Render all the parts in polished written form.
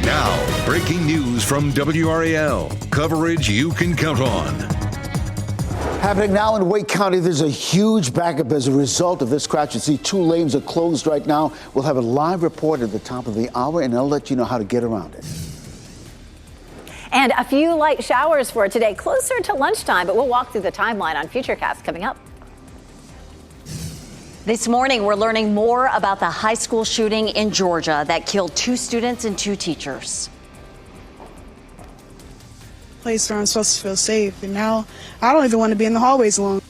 Now, breaking news from WRAL. Coverage you can count on. Happening now in Wake County, there's a huge backup as a result of this crash. You see 2 lanes are closed right now. We'll have a live report at the top of the hour, and I'll let you know how to get around it. And a few light showers for today, closer to lunchtime, but we'll walk through the timeline on Futurecast coming up. This morning, we're learning more about the high school shooting in Georgia that killed 2 students and 2 teachers. Place where I'm supposed to feel safe, and now I don't even want to be in the hallways long.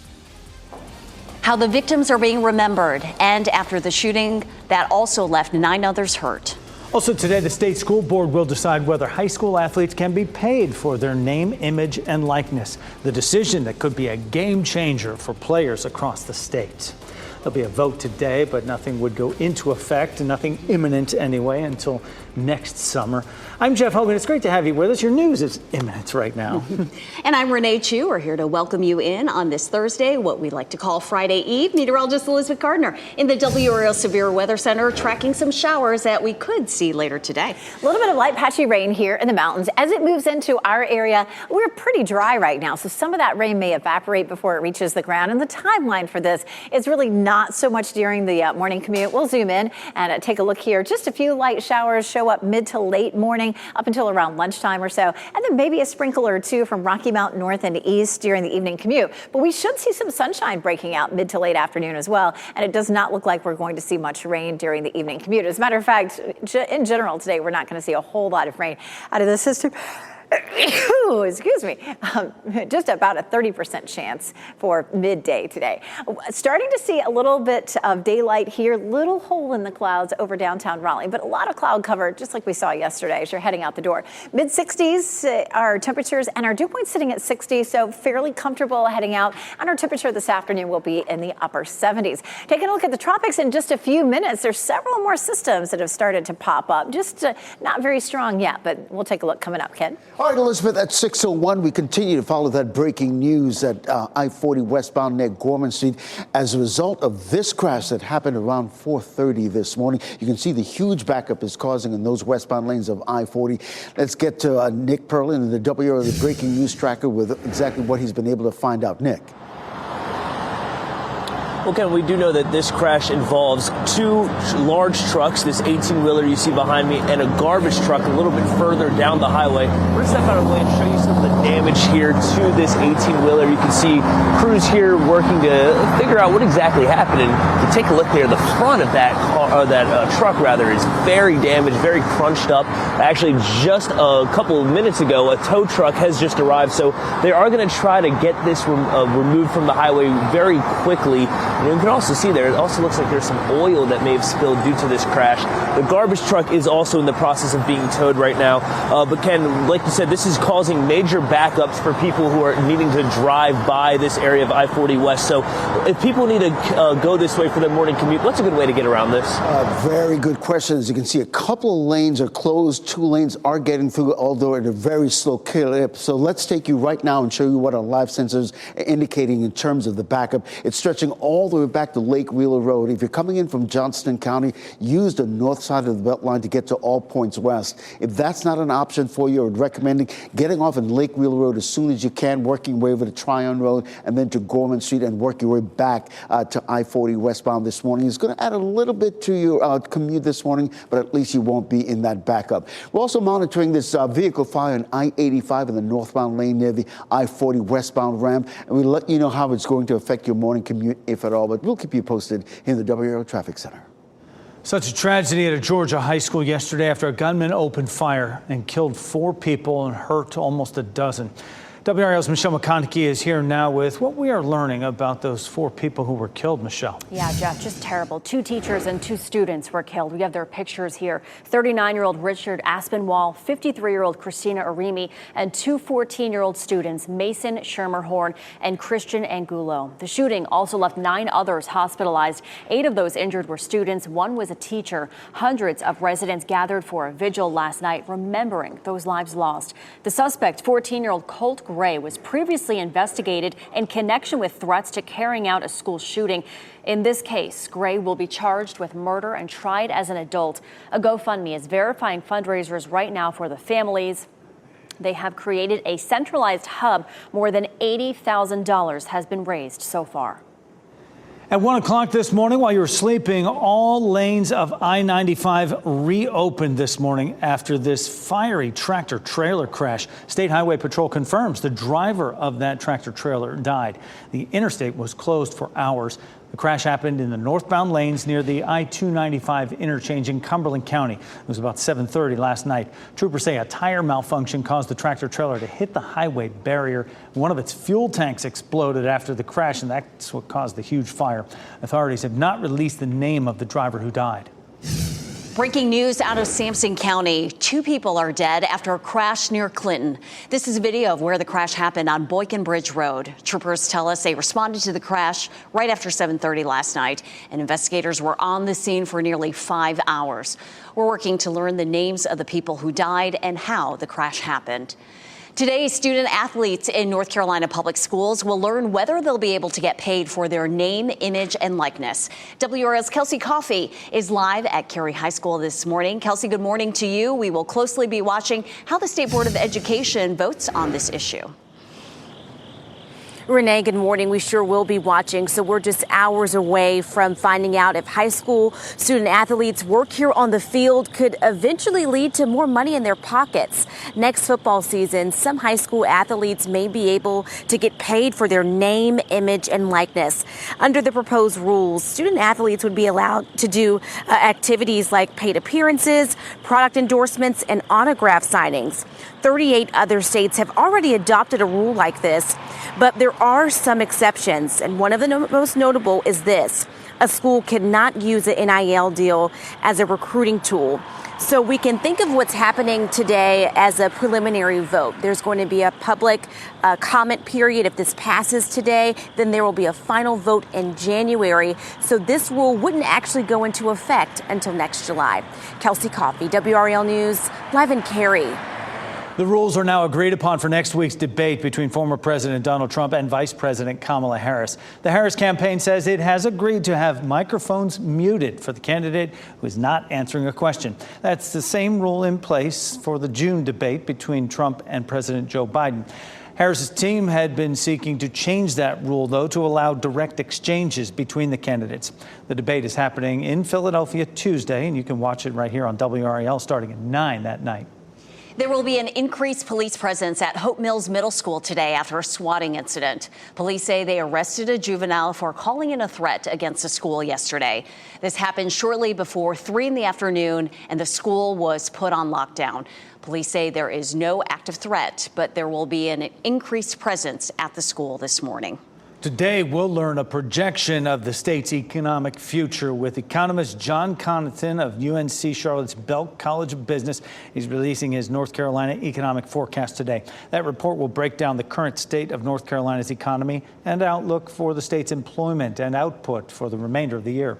How the victims are being remembered, and after the shooting that also left 9 others hurt. Also today, the state school board will decide whether high school athletes can be paid for their name, image, and likeness. The decision that could be a game changer for players across the state. There'll be a vote today, but nothing would go into effect, and nothing imminent anyway, until next summer. I'm Jeff Hogan. It's great to have you with us. Your news is imminent right now. And I'm Renee Chu. We're here to welcome you in on this Thursday, what we like to call Friday Eve. Meteorologist Elizabeth Gardner in the WRAL Severe Weather Center, tracking some showers that we could see later today. A little bit of light patchy rain here in the mountains. As it moves into our area, we're pretty dry right now, so some of that rain may evaporate before it reaches the ground. And the timeline for this is really not so much during the morning commute. We'll zoom in and take a look here. Just a few light showers show up mid to late morning up until around lunchtime or so. And then maybe a sprinkle or 2 from Rocky Mountain north and east during the evening commute. But we should see some sunshine breaking out mid to late afternoon as well. And it does not look like we're going to see much rain during the evening commute. As a matter of fact, in general today, we're not going to see a whole lot of rain out of the system. Excuse me, just about a 30% chance for midday today. Starting to see a little bit of daylight here, little hole in the clouds over downtown Raleigh, but a lot of cloud cover, just like we saw yesterday as you're heading out the door. Mid 60s, our temperatures, and our dew point sitting at 60, so fairly comfortable heading out. And our temperature this afternoon will be in the upper 70s. Taking a look at the tropics in just a few minutes, there's several more systems that have started to pop up. Just not very strong yet, but we'll take a look coming up, Ken. All right, Elizabeth, at 6:01, we continue to follow that breaking news at I-40 westbound near Gorman Street. As a result of this crash that happened around 4:30 this morning, you can see the huge backup is causing in those westbound lanes of I-40. Let's get to Nick Perlin, the WRAL, the breaking news tracker, with exactly what he's been able to find out. Nick. Well, Ken, we do know that this crash involves 2 large trucks, this 18-wheeler you see behind me, and a garbage truck a little bit further down the highway. We're going to step out of the way and show you some of the damage here to this 18-wheeler. You can see crews here working to figure out what exactly happened. And to take a look there, the front of that truck is very damaged, very crunched up. Actually, just a couple of minutes ago, a tow truck has just arrived. So they are going to try to get this removed from the highway very quickly. And you can also see there, it also looks like there's some oil that may have spilled due to this crash. The garbage truck is also in the process of being towed right now. But Ken, like you said, this is causing major backups for people who are needing to drive by this area of I-40 West. So if people need to go this way for their morning commute, what's a good way to get around this? Very good question. As you can see, a couple of lanes are closed. 2 lanes are getting through, although at a very slow clip. So let's take you right now and show you what our live sensors are indicating in terms of the backup. It's stretching all the way back to Lake Wheeler Road. If you're coming in from Johnston County, use the north side of the Beltline to get to All Points West. If that's not an option for you, I would recommend getting off in Lake Wheeler Road as soon as you can, working your way over to Tryon Road and then to Gorman Street and work your way back to I-40 westbound this morning. It's going to add a little bit to your commute this morning, but at least you won't be in that backup. We're also monitoring this vehicle fire on I-85 in the northbound lane near the I-40 westbound ramp, and we'll let you know how it's going to affect your morning commute, if at all, but we'll keep you posted in the WRAL Traffic Center. Such a tragedy at a Georgia high school yesterday after a gunman opened fire and killed 4 people and hurt almost a dozen. WRAL's Michelle McConaughey is here now with what we are learning about those 4 people who were killed, Michelle. Yeah, Jeff, just terrible. 2 teachers and 2 students were killed. We have their pictures here. 39-year-old Richard Aspinwall, 53-year-old Christina Arimi, and 2 14-year-old students, Mason Shermerhorn and Christian Angulo. The shooting also left 9 others hospitalized. 8 of those injured were students. 1 was a teacher. Hundreds of residents gathered for a vigil last night, remembering those lives lost. The suspect, 14-year-old Colt Gray was previously investigated in connection with threats to carrying out a school shooting. In this case, Gray will be charged with murder and tried as an adult. A GoFundMe is verifying fundraisers right now for the families. They have created a centralized hub. More than $80,000 has been raised so far. At 1 o'clock this morning, while you were sleeping, all lanes of I-95 reopened this morning after this fiery tractor-trailer crash. State Highway Patrol confirms the driver of that tractor-trailer died. The interstate was closed for hours. The crash happened in the northbound lanes near the I-295 interchange in Cumberland County. It was about 7:30 last night. Troopers say a tire malfunction caused the tractor-trailer to hit the highway barrier. One of its fuel tanks exploded after the crash, and that's what caused the huge fire. Authorities have not released the name of the driver who died. Breaking news out of Sampson County. 2 people are dead after a crash near Clinton. This is a video of where the crash happened on Boykin Bridge Road. Troopers tell us they responded to the crash right after 7:30 last night, and investigators were on the scene for nearly 5 hours. We're working to learn the names of the people who died and how the crash happened. Today, student athletes in North Carolina public schools will learn whether they'll be able to get paid for their name, image, and likeness. WRAL's Kelsey Coffey is live at Cary High School this morning. Kelsey, good morning to you. We will closely be watching how the State Board of Education votes on this issue. Renee, good morning. We sure will be watching. So we're just hours away from finding out if high school student athletes' work here on the field could eventually lead to more money in their pockets. Next football season, some high school athletes may be able to get paid for their name, image, and likeness. Under the proposed rules, student athletes would be allowed to do activities like paid appearances, product endorsements, and autograph signings. 38 other states have already adopted a rule like this, but there are some exceptions, and one of the most notable is this. A school cannot use an NIL deal as a recruiting tool. So we can think of what's happening today as a preliminary vote. There's going to be a public comment period. If this passes today, then there will be a final vote in January. So this rule wouldn't actually go into effect until next July. Kelsey Coffey, WRAL News, live in Cary. The rules are now agreed upon for next week's debate between former President Donald Trump and Vice President Kamala Harris. The Harris campaign says it has agreed to have microphones muted for the candidate who is not answering a question. That's the same rule in place for the June debate between Trump and President Joe Biden. Harris's team had been seeking to change that rule, though, to allow direct exchanges between the candidates. The debate is happening in Philadelphia Tuesday, and you can watch it right here on WRAL starting at 9 that night. There will be an increased police presence at Hope Mills Middle School today after a swatting incident. Police say they arrested a juvenile for calling in a threat against the school yesterday. This happened shortly before 3 in the afternoon, and the school was put on lockdown. Police say there is no active threat, but there will be an increased presence at the school this morning. Today, we'll learn a projection of the state's economic future with economist John Connaughton of UNC Charlotte's Belk College of Business. He's releasing his North Carolina economic forecast today. That report will break down the current state of North Carolina's economy and outlook for the state's employment and output for the remainder of the year.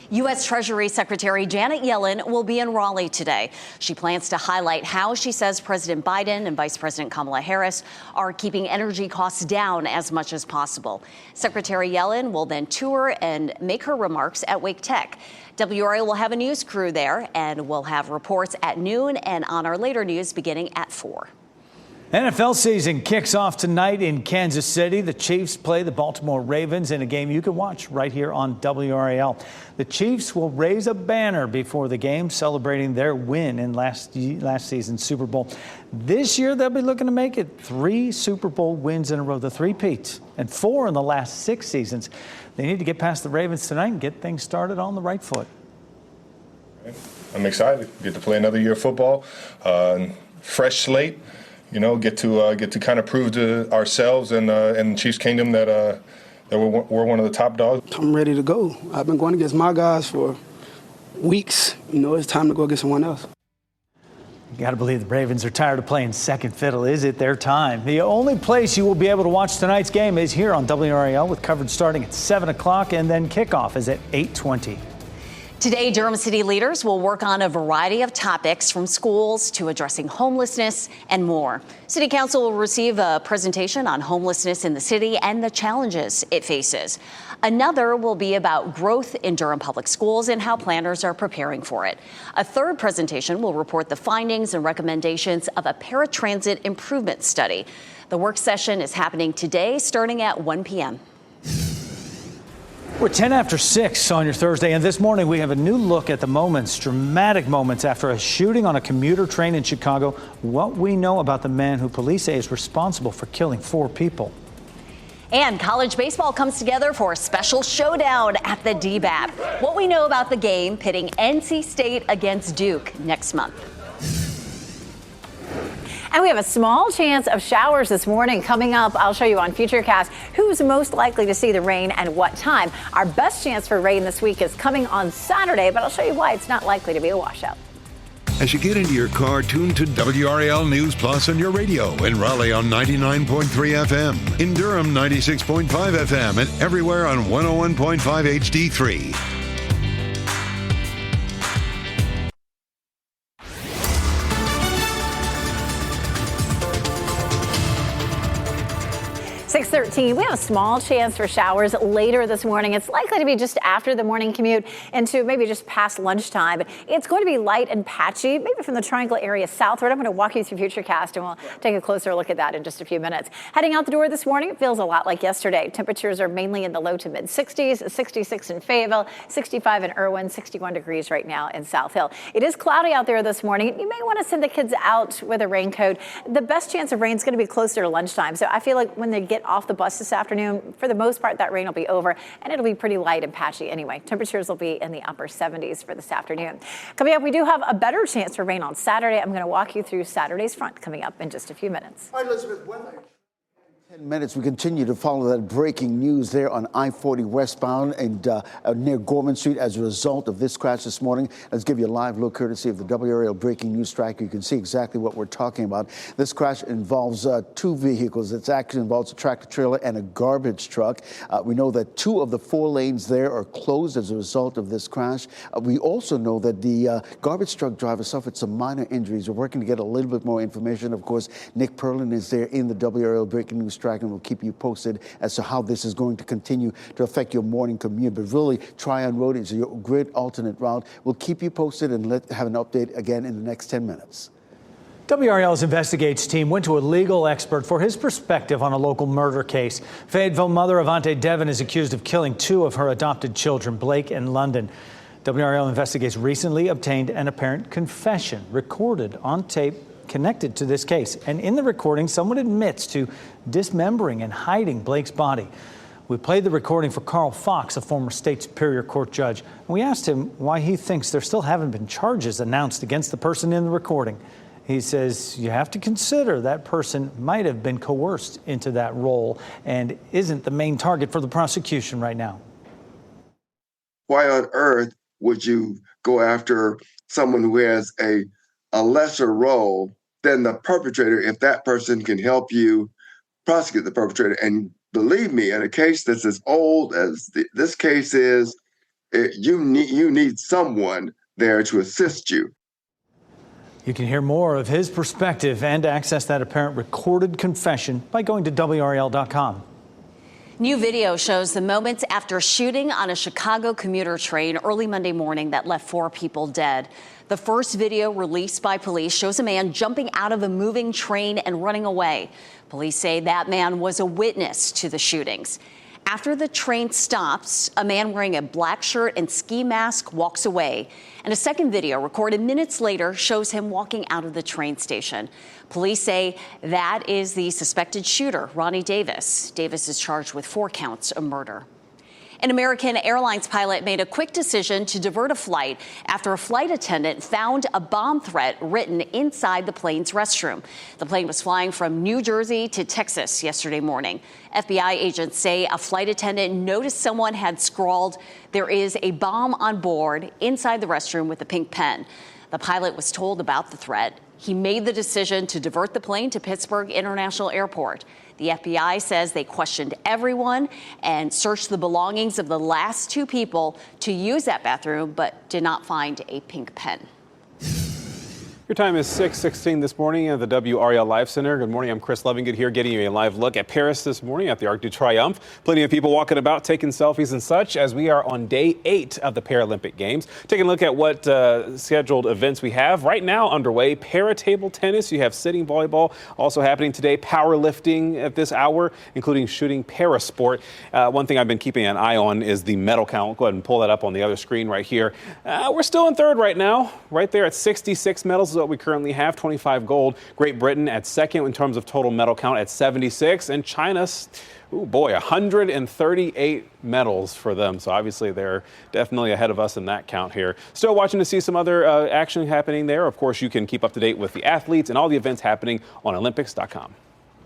U.S. Treasury Secretary Janet Yellen will be in Raleigh today. She plans to highlight how she says President Biden and Vice President Kamala Harris are keeping energy costs down as much as possible. Secretary Yellen will then tour and make her remarks at Wake Tech. WRAL will have a news crew there, and we'll have reports at noon and on our later news beginning at 4. NFL season kicks off tonight in Kansas City. The Chiefs play the Baltimore Ravens in a game you can watch right here on WRAL. The Chiefs will raise a banner before the game celebrating their win in last season's Super Bowl. This year, they'll be looking to make it 3 Super Bowl wins in a row, the three-peat, and 4 in the last 6 seasons. They need to get past the Ravens tonight and get things started on the right foot. I'm excited. Get to play another year of football, fresh slate. You know, get to kind of prove to ourselves and Chiefs Kingdom that we're one of the top dogs. I'm ready to go. I've been going against my guys for weeks. You know, it's time to go against someone else. You got to believe the Ravens are tired of playing second fiddle. Is it their time? The only place you will be able to watch tonight's game is here on WRAL with coverage starting at 7 o'clock, and then kickoff is at 8:20. Today, Durham City leaders will work on a variety of topics, from schools to addressing homelessness and more. City Council will receive a presentation on homelessness in the city and the challenges it faces. Another will be about growth in Durham Public Schools and how planners are preparing for it. A third presentation will report the findings and recommendations of a paratransit improvement study. The work session is happening today, starting at 1 p.m. We're 10 after 6 on your Thursday, and this morning we have a new look at the moments, dramatic moments after a shooting on a commuter train in Chicago. What we know about the man who police say is responsible for killing 4 people. And college baseball comes together for a special showdown at the DBAP. What we know about the game pitting NC State against Duke next month. And we have a small chance of showers this morning coming up. I'll show you on Futurecast who's most likely to see the rain and what time. Our best chance for rain this week is coming on Saturday, but I'll show you why it's not likely to be a washout. As you get into your car, tune to WRAL News Plus on your radio. In Raleigh on 99.3 FM. In Durham, 96.5 FM. And everywhere on 101.5 HD3. 6:13. We have a small chance for showers later this morning. It's likely to be just after the morning commute into maybe just past lunchtime. But it's going to be light and patchy, maybe from the Triangle area southward. I'm going to walk you through Futurecast, and we'll take a closer look at that in just a few minutes. Heading out the door this morning, it feels a lot like yesterday. Temperatures are mainly in the low to mid 60s, 66 in Fayetteville, 65 in Irwin, 61 degrees right now in South Hill. It is cloudy out there this morning. You may want to send the kids out with a raincoat. The best chance of rain is going to be closer to lunchtime. So I feel like when they get off the bus this afternoon, for the most part, that rain will be over, and it'll be pretty light and patchy anyway. Temperatures will be in the upper 70s for this afternoon. Coming up, we do have a better chance for rain on Saturday. I'm going to walk you through Saturday's front coming up in just a few minutes. All right, Elizabeth, weather. 10 minutes, we continue to follow that breaking news there on I-40 westbound and near Gorman Street as a result of this crash this morning. Let's give you a live look courtesy of the WRAL breaking news tracker. You can see exactly what we're talking about. This crash involves 2 vehicles. It actually involves a tractor trailer and a garbage truck. We know that 2 of the 4 lanes there are closed as a result of this crash. We also know that the garbage truck driver suffered some minor injuries. We're working to get a little bit more information. Of course, Nick Perlin is there in the WRAL breaking news track, and we'll keep you posted as to how this is going to continue to affect your morning commute. But really, Tryon Road is your great alternate route. We'll keep you posted and have an update again in the next 10 minutes. WRAL's Investigates team went to a legal expert for his perspective on a local murder case. Fayetteville mother Avante Devon is accused of killing 2 of her adopted children, Blake and London. WRAL Investigates recently obtained an apparent confession recorded on tape connected to this case. And in the recording, someone admits to dismembering and hiding Blake's body. We played the recording for Carl Fox, a former state Superior Court judge. And we asked him why he thinks there still haven't been charges announced against the person in the recording. He says you have to consider that person might have been coerced into that role and isn't the main target for the prosecution right now. Why on earth would you go after someone who has a lesser role than the perpetrator if that person can help you prosecute the perpetrator? And believe me, in a case that's as old as this case is, you need someone there to assist you. You can hear more of his perspective and access that apparent recorded confession by going to WRAL.com. New video shows the moments after shooting on a Chicago commuter train early Monday morning that left 4 people dead. The first video released by police shows a man jumping out of a moving train and running away. Police say that man was a witness to the shootings. After the train stops, a man wearing a black shirt and ski mask walks away. And a second video recorded minutes later shows him walking out of the train station. Police say that is the suspected shooter, Ronnie Davis. Davis is charged with 4 counts of murder. An American Airlines pilot made a quick decision to divert a flight after a flight attendant found a bomb threat written inside the plane's restroom. The plane was flying from New Jersey to Texas yesterday morning. FBI agents say a flight attendant noticed someone had scrawled, "There is a bomb on board," inside the restroom with a pink pen. The pilot was told about the threat. He made the decision to divert the plane to Pittsburgh International Airport. The FBI says they questioned everyone and searched the belongings of the last two people to use that bathroom, but did not find a pink pen. Your time is 6:16 this morning at the WRAL Live Center. Good morning. I'm Chris Lovingood here getting you a live look at Paris this morning at the Arc de Triomphe. Plenty of people walking about, taking selfies and such as we are on day 8 of the Paralympic Games. Taking a look at what scheduled events we have right now underway. Para-table tennis, you have sitting volleyball also happening today. Powerlifting at this hour, including shooting parasport. One thing I've been keeping an eye on is the medal count. Go ahead and pull that up on the other screen right here. We're still in third right now, right there at 66 medals. What we currently have, 25 gold. Great Britain at second in terms of total medal count at 76, and China's, 138 medals for them. So obviously they're definitely ahead of us in that count here. Still watching to see some other action happening there. Of course, you can keep up to date with the athletes and all the events happening on Olympics.com.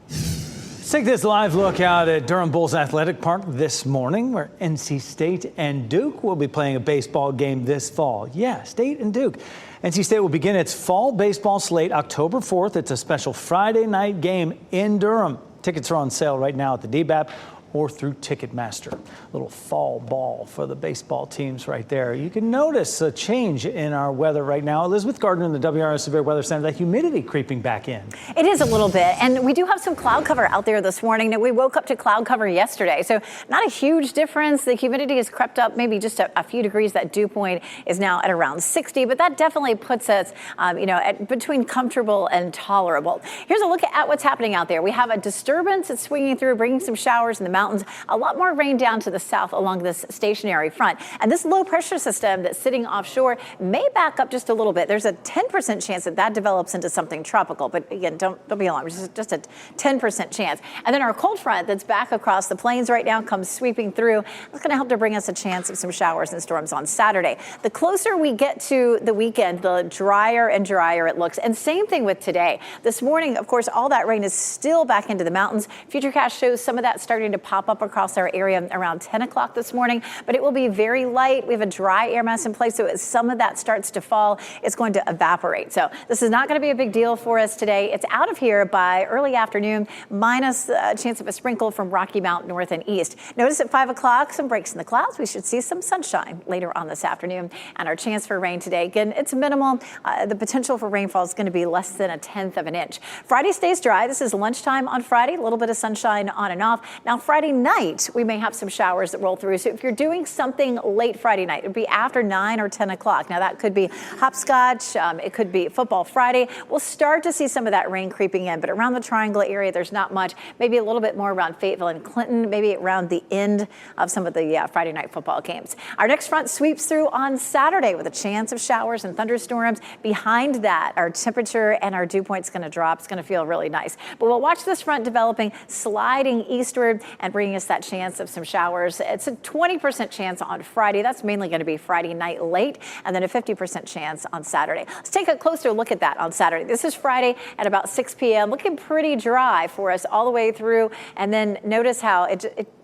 Let's take this live look out at Durham Bulls Athletic Park this morning, where NC State and Duke will be playing a baseball game this fall. Yeah, State and Duke. NC State will begin its fall baseball slate October 4th. It's a special Friday night game in Durham. Tickets are on sale right now at the DBAP or through Ticketmaster. Little fall ball for the baseball teams right there. You can notice a change in our weather right now. Elizabeth Gardner in the WRAL Severe Weather Center, that humidity creeping back in. It is a little bit, and we do have some cloud cover out there this morning. Now, we woke up to cloud cover yesterday, so not a huge difference. The humidity has crept up maybe just a few degrees. That dew point is now at around 60, but that definitely puts us, at between comfortable and tolerable. Here's a look at what's happening out there. We have a disturbance that's swinging through, bringing some showers in the mountains. A lot more rain down to the south along this stationary front. And this low pressure system that's sitting offshore may back up just a little bit. There's a 10% chance that develops into something tropical. But again, don't be alarmed. It's just a 10% chance. And then our cold front that's back across the plains right now comes sweeping through. That's going to help to bring us a chance of some showers and storms on Saturday. The closer we get to the weekend, the drier and drier it looks. And same thing with today. This morning, of course, all that rain is still back into the mountains. Futurecast shows some of that starting to pop up across our area around 10 o'clock this morning, but it will be very light. We have a dry air mass in place, so as some of that starts to fall, it's going to evaporate. So this is not going to be a big deal for us today. It's out of here by early afternoon, minus a chance of a sprinkle from Rocky Mount north and east. Notice at 5 o'clock, some breaks in the clouds. We should see some sunshine later on this afternoon, and our chance for rain today, again, it's minimal. The potential for rainfall is going to be less than 1/10 of an inch. Friday stays dry. This is lunchtime on Friday, a little bit of sunshine on and off. Now, Friday night, we may have some showers that roll through. So if you're doing something late Friday night, it would be after 9 or 10 o'clock. Now, that could be hopscotch. It could be football Friday. We'll start to see some of that rain creeping in, but around the Triangle area, there's not much. Maybe a little bit more around Fayetteville and Clinton, maybe around the end of some of the Friday night football games. Our next front sweeps through on Saturday with a chance of showers and thunderstorms. Behind that, our temperature and our dew point is going to drop. It's going to feel really nice. But we'll watch this front developing, sliding eastward and bringing us that chance of some showers. It's a 20% chance on Friday. That's mainly going to be Friday night late, and then a 50% chance on Saturday. Let's take a closer look at that on Saturday. This is Friday at about 6 p.m. Looking pretty dry for us all the way through, and then notice how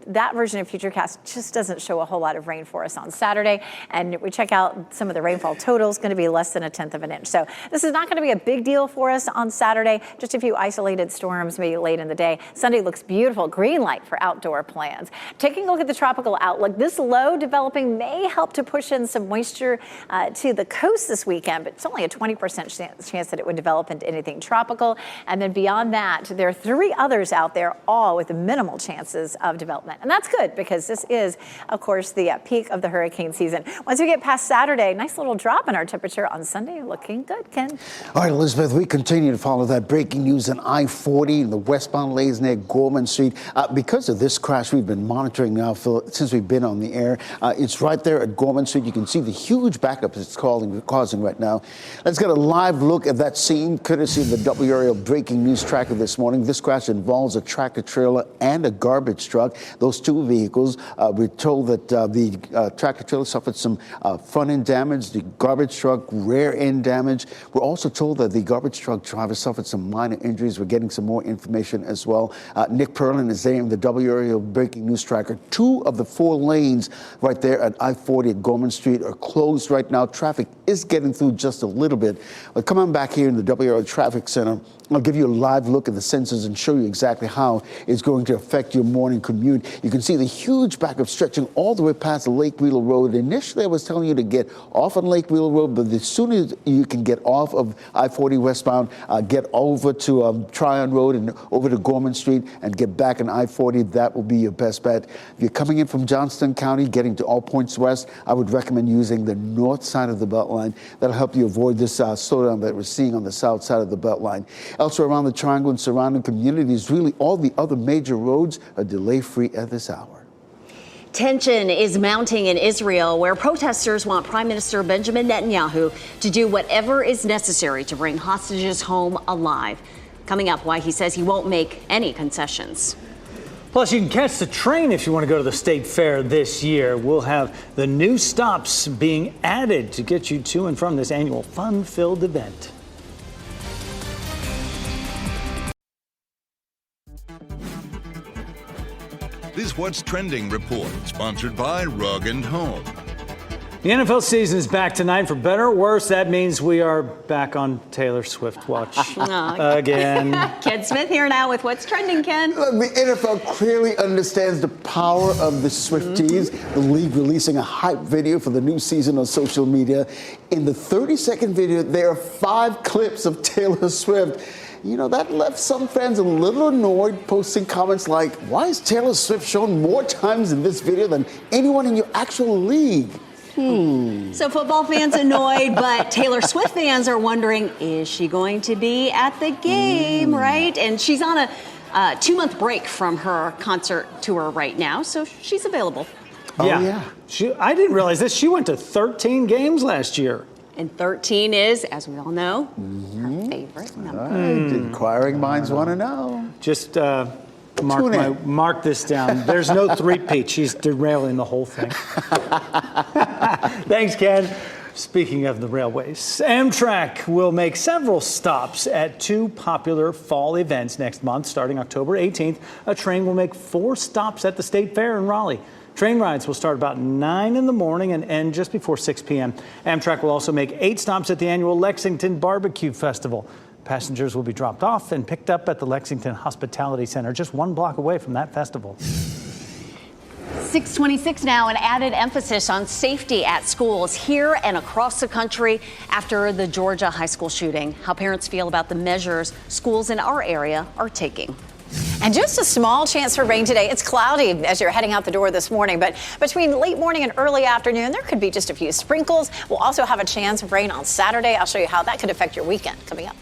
that version of Futurecast just doesn't show a whole lot of rain for us on Saturday. And we check out some of the rainfall totals, going to be less than 1/10 of an inch. So this is not going to be a big deal for us on Saturday. Just a few isolated storms maybe late in the day. Sunday looks beautiful. Green light for outdoor plans. Taking a look at the tropical outlook, this low developing may help to push in some moisture to the coast this weekend, but it's only a 20% chance that it would develop into anything tropical. And then beyond that, there are 3 others out there, all with minimal chances of development. And that's good because this is, of course, the peak of the hurricane season. Once we get past Saturday, nice little drop in our temperature on Sunday. Looking good, Ken. All right, Elizabeth, we continue to follow that breaking news on I-40 in the westbound lanes near Gorman Street. Because of this crash we've been monitoring now since we've been on the air, it's right there at Gorman Street. You can see the huge backup it's causing right now. Let's get a live look at that scene, courtesy of the WRAL breaking news tracker this morning. This crash involves a tractor trailer and a garbage truck. those two vehicles. We're told that the tractor trailer suffered some front end damage, the garbage truck rear end damage. We're also told that the garbage truck driver suffered some minor injuries. We're getting some more information as well. Nick Perlin is there in the WRAL breaking news tracker. 2 of the 4 lanes right there at I-40 at Gorman Street are closed right now. Traffic is getting through just a little bit. But come on back here in the WRAL Traffic Center. I'll give you a live look at the sensors and show you exactly how it's going to affect your morning commute. You can see the huge backup stretching all the way past the Lake Wheeler Road. Initially, I was telling you to get off on Lake Wheeler Road, but as soon as you can get off of I-40 westbound, get over to Tryon Road and over to Gorman Street and get back on I-40, that will be your best bet. If you're coming in from Johnston County, getting to all points west, I would recommend using the north side of the Beltline. That'll help you avoid this slowdown that we're seeing on the south side of the Beltline. Elsewhere around the Triangle and surrounding communities, really all the other major roads are delay-free at this hour. Tension is mounting in Israel, where protesters want Prime Minister Benjamin Netanyahu to do whatever is necessary to bring hostages home alive. Coming up, why he says he won't make any concessions. Plus, you can catch the train if you want to go to the State Fair this year. We'll have the new stops being added to get you to and from this annual fun-filled event. This What's Trending report, sponsored by Rug & Home. The NFL season is back tonight. For better or worse, that means we are back on Taylor Swift watch again. Ken Smith here now with What's Trending, Ken. Look, the NFL clearly understands the power of the Swifties. The league releasing a hype video for the new season on social media. In the 30-second video, there are 5 clips of Taylor Swift. You know, that left some fans a little annoyed, posting comments like, why is Taylor Swift shown more times in this video than anyone in your actual league? So football fans annoyed, but Taylor Swift fans are wondering, is she going to be at the game, right? And she's on a 2-month break from her concert tour right now, so she's available. Yeah. I didn't realize this. She went to 13 games last year. And 13 is, as we all know, her favorite number. Right. Inquiring minds want to know. Just mark this down. There's no three-peat. She's derailing the whole thing. Thanks, Ken. Speaking of the railways, Amtrak will make several stops at 2 popular fall events next month. Starting October 18th, a train will make 4 stops at the State Fair in Raleigh. Train rides will start about 9 in the morning and end just before 6 p.m. Amtrak will also make 8 stops at the annual Lexington Barbecue Festival. Passengers will be dropped off and picked up at the Lexington Hospitality Center, just 1 block away from that festival. 6:26 now, an added emphasis on safety at schools here and across the country after the Georgia high school shooting. How parents feel about the measures schools in our area are taking. And just a small chance for rain today. It's cloudy as you're heading out the door this morning, but between late morning and early afternoon, there could be just a few sprinkles. We'll also have a chance of rain on Saturday. I'll show you how that could affect your weekend coming up.